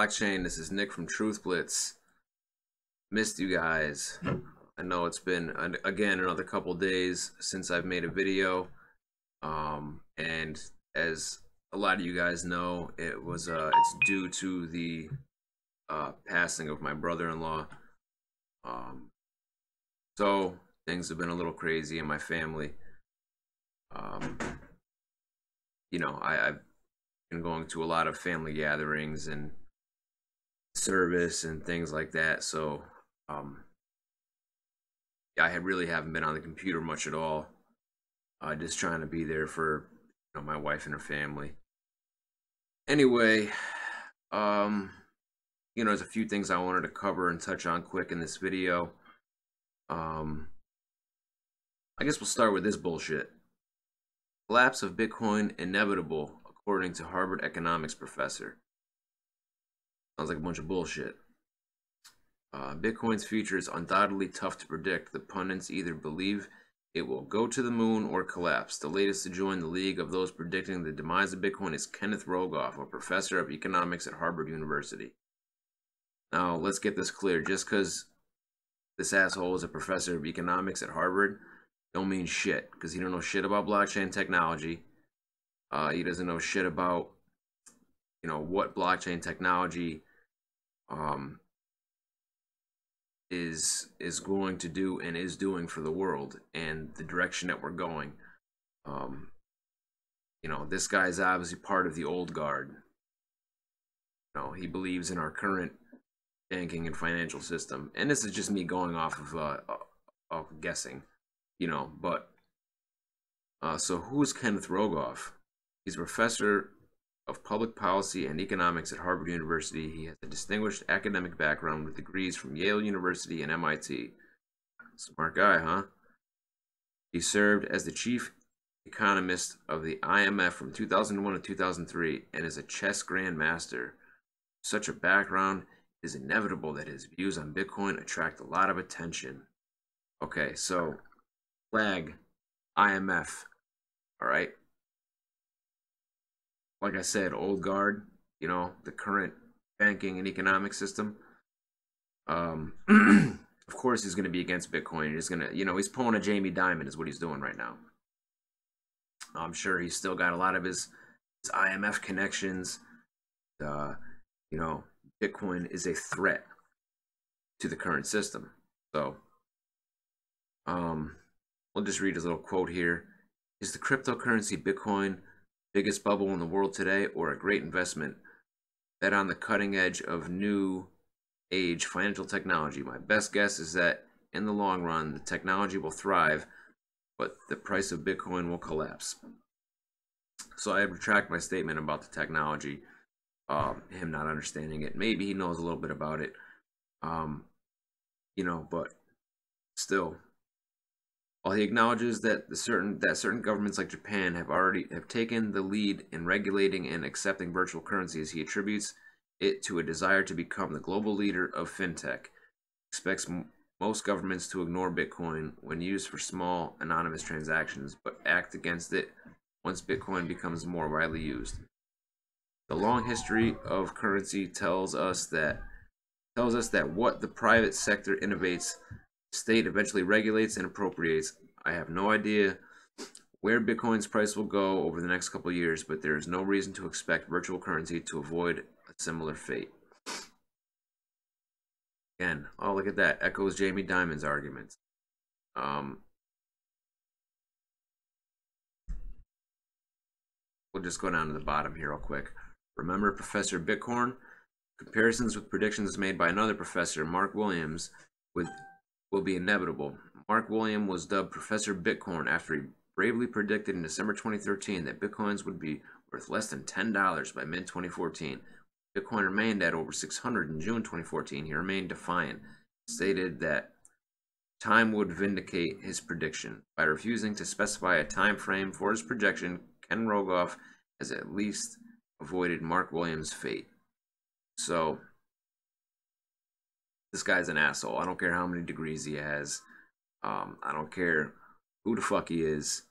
blockchain? This is Nick from Truth Blitz. Missed you guys. I know it's been again another couple days since I've made a video, and as a lot of you guys know, it's due to the passing of my brother-in-law. So things have been a little crazy in my family. I've been going to a lot of family gatherings and service and things like that. So I really haven't been on the computer much at all. Just trying to be there for my wife and her family. Anyway, there's a few things I wanted to cover and touch on quick in this video. I guess we'll start with this bullshit. Collapse of Bitcoin inevitable, according to Harvard economics professor. Sounds like a bunch of bullshit. Bitcoin's future is undoubtedly tough to predict. The pundits either believe it will go to the moon or collapse. The latest to join the league of those predicting the demise of Bitcoin is Kenneth Rogoff, a professor of economics at Harvard University. Now, let's get this clear. Just because this asshole is a professor of economics at Harvard, don't mean shit, because he don't know shit about blockchain technology. He doesn't know shit about, what blockchain technology is going to do and is doing for the world and the direction that we're going. This guy's obviously part of the old guard. He believes in our current banking and financial system, and this is just me going off of guessing, but so who is Kenneth Rogoff? He's a professor of public policy and economics at Harvard University. He has a distinguished academic background with degrees from Yale University and MIT. Smart guy, huh? He served as the chief economist of the IMF from 2001 to 2003 and is a chess grandmaster. Such a background, it is inevitable that his views on Bitcoin attract a lot of attention. Okay, so flag IMF, all right? Like I said, old guard, the current banking and economic system. Of course he's going to be against Bitcoin. He's going to, he's pulling a Jamie Dimon is what he's doing right now. I'm sure he's still got a lot of his IMF connections. Bitcoin is a threat to the current system. So, we'll just read his little quote here. Is the cryptocurrency Bitcoin biggest bubble in the world today, or a great investment? Bet on the cutting edge of new age financial technology. My best guess is that in the long run, the technology will thrive, but the price of Bitcoin will collapse. So I retract my statement about the technology, him not understanding it. Maybe he knows a little bit about it, but still. While he acknowledges that certain governments like Japan have taken the lead in regulating and accepting virtual currencies, he attributes it to a desire to become the global leader of fintech. Expects most governments to ignore Bitcoin when used for small anonymous transactions, but act against it once Bitcoin becomes more widely used. The long history of currency tells us that what the private sector innovates, state eventually regulates and appropriates. I have no idea where Bitcoin's price will go over the next couple of years, but there is no reason to expect virtual currency to avoid a similar fate. Again, oh, look at that. Echoes Jamie Dimon's arguments. We'll just go down to the bottom here real quick. Remember Professor Bitcoin? Comparisons with predictions made by another professor, Mark Williams, will be inevitable. Mark Williams was dubbed Professor Bitcoin after he bravely predicted in December 2013 that Bitcoins would be worth less than $10 by mid-2014. Bitcoin remained at over 600 in June 2014. He remained defiant, stated that time would vindicate his prediction. By refusing to specify a time frame for his projection, Ken Rogoff has at least avoided Mark Williams' fate. So, this guy's an asshole. I don't care how many degrees he has. I don't care who the fuck he is.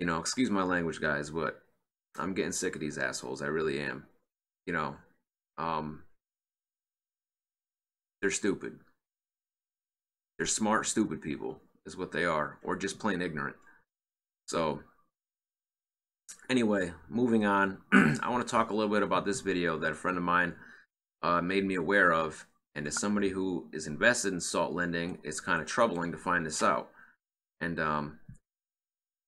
Excuse my language, guys, but I'm getting sick of these assholes. I really am. they're stupid. They're smart, stupid people is what they are, or just plain ignorant. So anyway, moving on, I want to talk a little bit about this video that a friend of mine made me aware of. And as somebody who is invested in salt lending, it's kind of troubling to find this out. And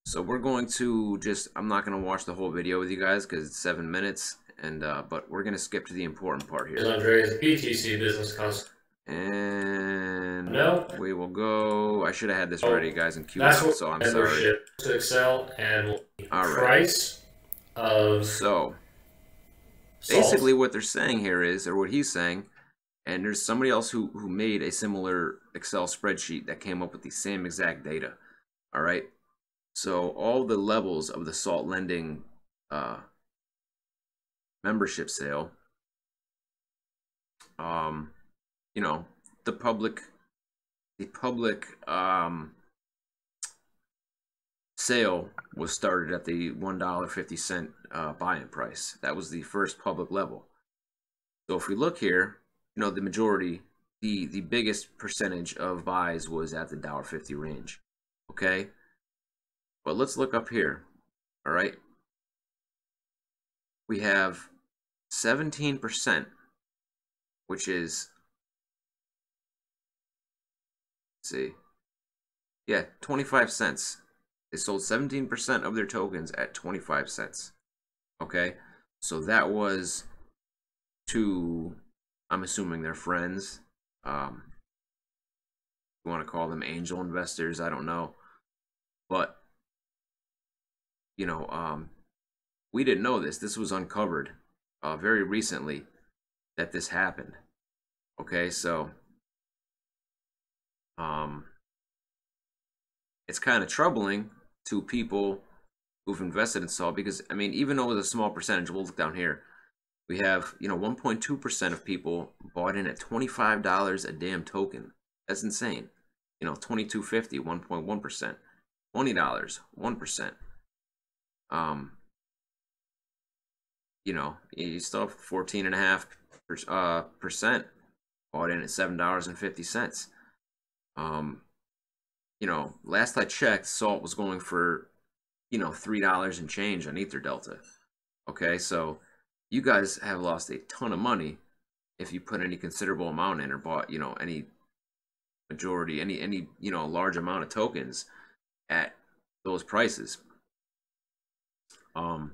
so we're going to I'm not going to watch the whole video with you guys because it's 7 minutes. And but we're going to skip to the important part here. Andre's BTC business cost. And no, we will go. I should have had this ready, guys, and queued up, so I'm sorry. To Excel and all right. Price of so salt. Basically what they're saying here is, or what he's saying, and there's somebody else who made a similar Excel spreadsheet that came up with the same exact data. All right. So all the levels of the salt lending membership sale, you know, the public sale was started at the $1.50 buy-in price. That was the first public level. So if we look here, you know, the majority, the biggest percentage of buys was at the $1.50 range. Okay, but let's look up here. All right, we have 17%, which is, let's see, yeah, 25 cents. They sold 17% of their tokens at 25 cents. Okay, so that was to, I'm assuming they're friends. You want to call them angel investors, I don't know. But, you know, we didn't know this. This was uncovered very recently that this happened. Okay, so it's kind of troubling to people who've invested in salt, because I mean, even though it's a small percentage, we'll look down here, we have, you know, 1.2% of people bought in at $25 a damn token. That's insane. You know, $22.50, 1.1%, $20, 1%. You know, you still have 14.5% bought in at $7.50. You know, last I checked, salt was going for, you know, $3 and change on EtherDelta. Okay, so you guys have lost a ton of money if you put any considerable amount in or bought, you know, any majority, any you know, large amount of tokens at those prices. So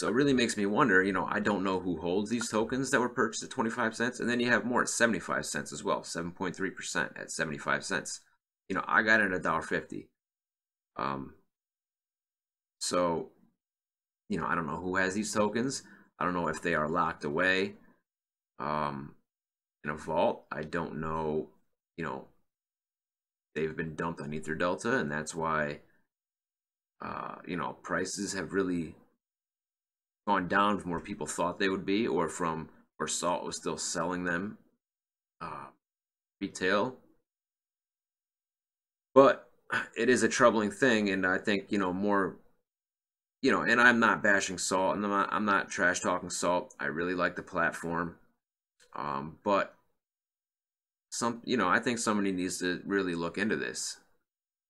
it really makes me wonder, you know, I don't know who holds these tokens that were purchased at 25 cents. And then you have more at 75 cents as well, 7.3% at 75 cents. You know, I got it at $1.50. So, you know, I don't know who has these tokens. I don't know if they are locked away in a vault. I don't know, you know, they've been dumped on EtherDelta, and that's why, you know, prices have really gone down from where people thought they would be, or from where salt was still selling them retail. But it is a troubling thing, and I think, you know, more, you know, and I'm not bashing salt, and I'm not trash talking salt. I really like the platform, but you know, I think somebody needs to really look into this.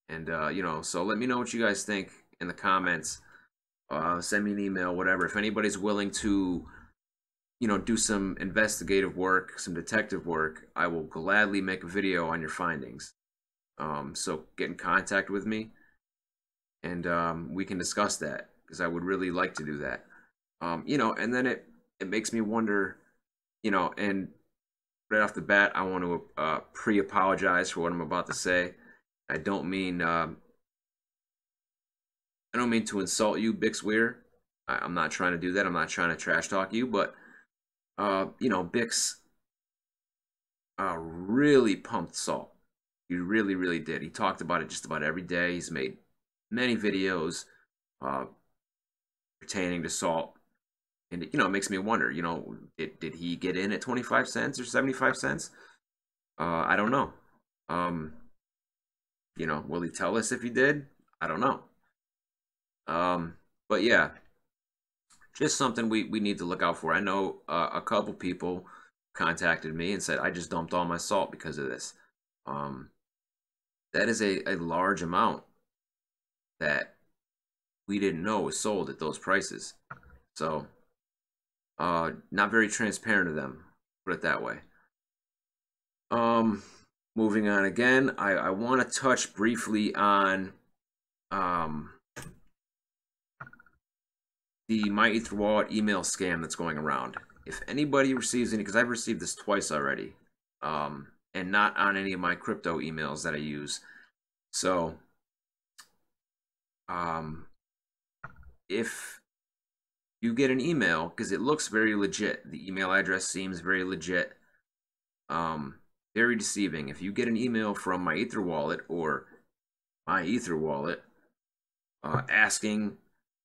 And you know, so let me know what you guys think in the comments. Send me an email, whatever. If anybody's willing to, you know, do some investigative work, some detective work, I will gladly make a video on your findings. So get in contact with me, and we can discuss that, because I would really like to do that. You know, and then it makes me wonder, you know, and right off the bat, I want to pre-apologize for what I'm about to say. I don't mean to insult you, Bixweir. I'm not trying to do that. I'm not trying to trash talk you, but you know, Bix really pumped salt. He really, really did. He talked about it just about every day. He's made many videos pertaining to salt. And, you know, it makes me wonder, you know, did he get in at 25 cents or 75 cents? I don't know. You know, will he tell us if he did? I don't know. But yeah, just something we need to look out for. I know a couple people contacted me and said, I just dumped all my salt because of this. That is a large amount that we didn't know was sold at those prices. So, not very transparent of them, put it that way. Moving on again, I want to touch briefly on the Myetherwallet email scam that's going around. If anybody receives any, because I've received this twice already, and not on any of my crypto emails that I use. So, if you get an email, because it looks very legit, the email address seems very legit, very deceiving. If you get an email from Myetherwallet or Myetherwallet asking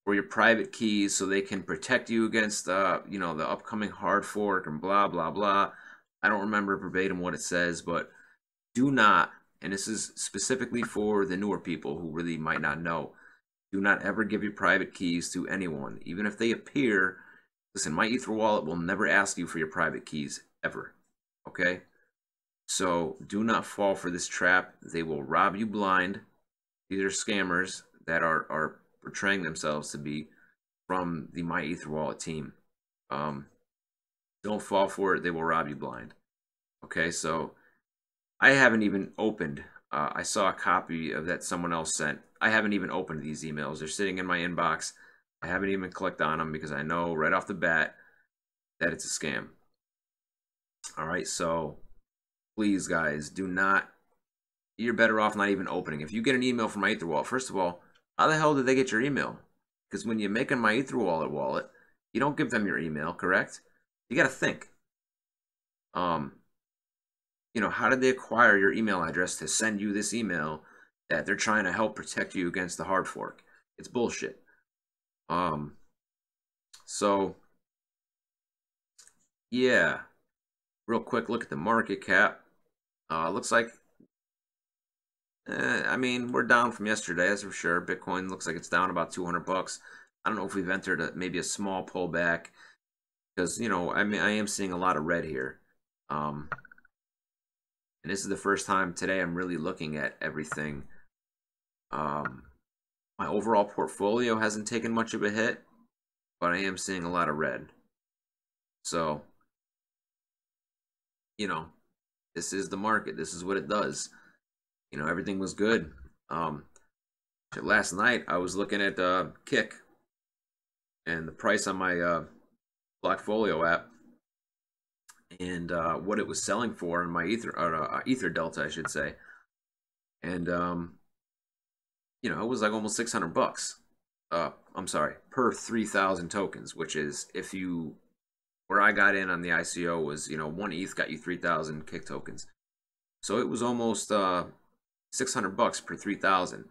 for your private keys so they can protect you against you know, the upcoming hard fork and blah blah blah. I don't remember verbatim what it says, but do not, and this is specifically for the newer people who really might not know, do not ever give your private keys to anyone, even if they appear. Listen, Myetherwallet will never ask you for your private keys ever. Okay? So do not fall for this trap. They will rob you blind. These are scammers that are portraying themselves to be from the Myetherwallet team. Don't fall for it. They will rob you blind. Okay, so I haven't even opened. I saw a copy of that someone else sent. I haven't even opened these emails. They're sitting in my inbox. I haven't even clicked on them because I know right off the bat that it's a scam. All right, so please, guys, do not. You're better off not even opening. If you get an email from Myetherwallet, first of all, how the hell did they get your email? Because when you make a Myetherwallet wallet, you don't give them your email, correct? You got to think. You know, how did they acquire your email address to send you this email that they're trying to help protect you against the hard fork? It's bullshit. So yeah, real quick look at the market cap. Looks like, I mean, we're down from yesterday, that's for sure. Bitcoin looks like it's down about 200 bucks. I don't know if we've entered maybe a small pullback, because, you know, I mean, I am seeing a lot of red here. And this is the first time today I'm really looking at everything. My overall portfolio hasn't taken much of a hit, but I am seeing a lot of red. So, you know, this is the market. This is what it does. You know, everything was good. Last night I was looking at Kick and the price on my Blockfolio app, and what it was selling for in my Ether Delta, I should say. And you know, it was like almost 600 bucks. I'm sorry, per 3,000 tokens, which is, if you, where I got in on the ICO was, you know, 1 ETH got you 3,000 Kick tokens. So it was almost 600 bucks per 3,000.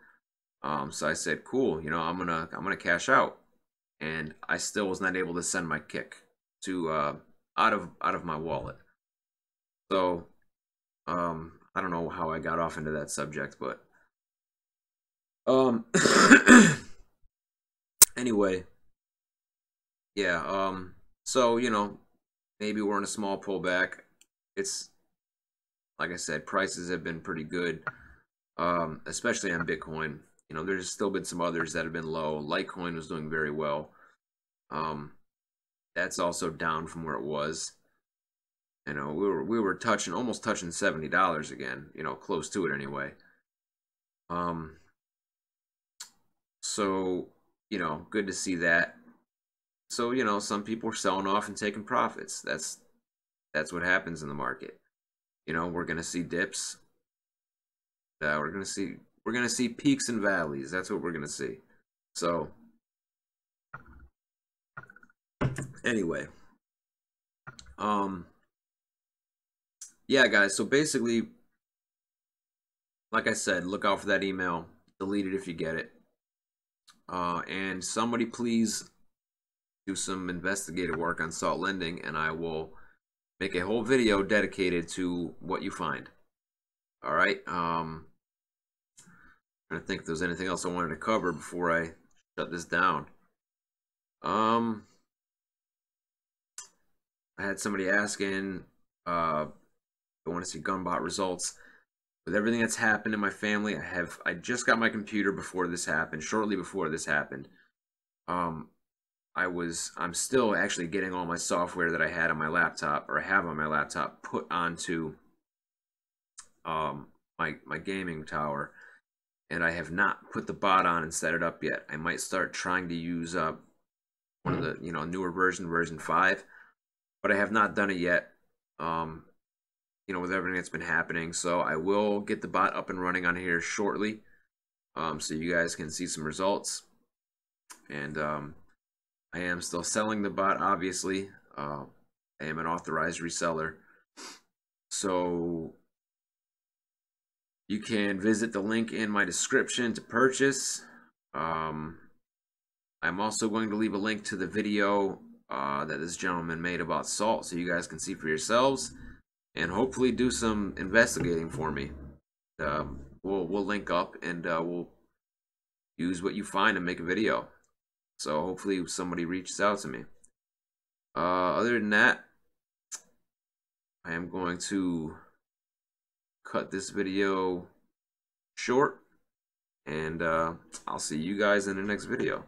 So I said, cool, you know, I'm gonna cash out, and I still was not able to send my Kick to out of my wallet. So I don't know how I got off into that subject, but anyway, yeah, so, you know, maybe we're in a small pullback. It's, like I said, prices have been pretty good, especially on Bitcoin. You know, there's still been some others that have been low. Litecoin was doing very well. That's also down from where it was. You know, we were almost touching $70 again. You know, close to it anyway. So, you know, good to see that. So, you know, some people are selling off and taking profits. That's what happens in the market. You know, we're gonna see dips. We're gonna see peaks and valleys. That's what we're gonna see. So anyway, yeah, guys. So basically, like I said, look out for that email. Delete it if you get it. And somebody please do some investigative work on salt lending, and I will make a whole video dedicated to what you find. All right. Trying to think if there's anything else I wanted to cover before I shut this down. I had somebody asking I want to see gunbot results. With everything that's happened in my family, I just got my computer before this happened, shortly before this happened. I'm still actually getting all my software that I had on my laptop, or I have on my laptop, put onto my gaming tower, and I have not put the bot on and set it up yet. I might start trying to use one of the newer version 5, but I have not done it yet. With everything that's been happening, so I will get the bot up and running on here shortly, so you guys can see some results. And I am still selling the bot, obviously. I am an authorized reseller, so you can visit the link in my description to purchase. I'm also going to leave a link to the video that this gentleman made about salt, so you guys can see for yourselves, and hopefully do some investigating for me. We'll link up, and we'll use what you find and make a video. So hopefully somebody reaches out to me. Other than that, I am going to cut this video short, and I'll see you guys in the next video.